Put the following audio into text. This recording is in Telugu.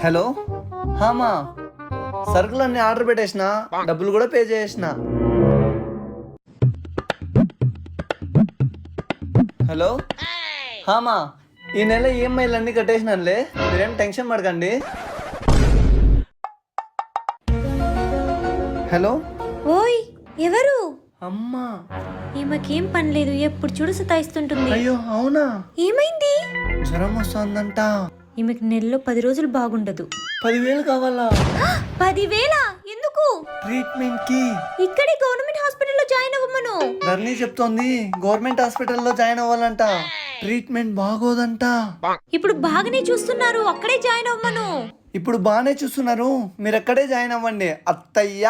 హలో హామా, సరుకులన్నీ ఆర్డర్ పెట్టేసిన, డబ్బులు కూడా పే చేసిన. హలో హామా, ఈ నెల ఈఎంఐలు అన్నీ కట్టేసినానులే, మీరేం టెన్షన్ పడకండి. హలో ఓయ్ ఎవరు? అమ్మా. ఈమెకేం పని లేదు, ఎప్పుడు చూడు సతాయిస్తుంటుంది. అయ్యో అవునా, ఏమైంది? జ్వరం వస్తుందంట. ఈమెకి నెలలో 10 రోజులు బాగుండదు. 10,000 కావాలా? 10,000? ఎందుకు? ట్రీట్మెంట్ కి. ఇక్కడే గవర్నమెంట్ హాస్పిటల్లో జాయిన్ అవ్వమను. ధర్ని చెప్తోంది గవర్నమెంట్ హాస్పిటల్లో జాయిన్ అవ్వాలంట, ట్రీట్మెంట్ బాగోదంట. ఇప్పుడు బాగానే చూస్తున్నారు, అక్కడే జాయిన్ అవ్వమను. ఇప్పుడు బాగానే చూస్తున్నారు, మీరు ఎక్కడే జాయిన్ అవ్వండి అత్తయ్య.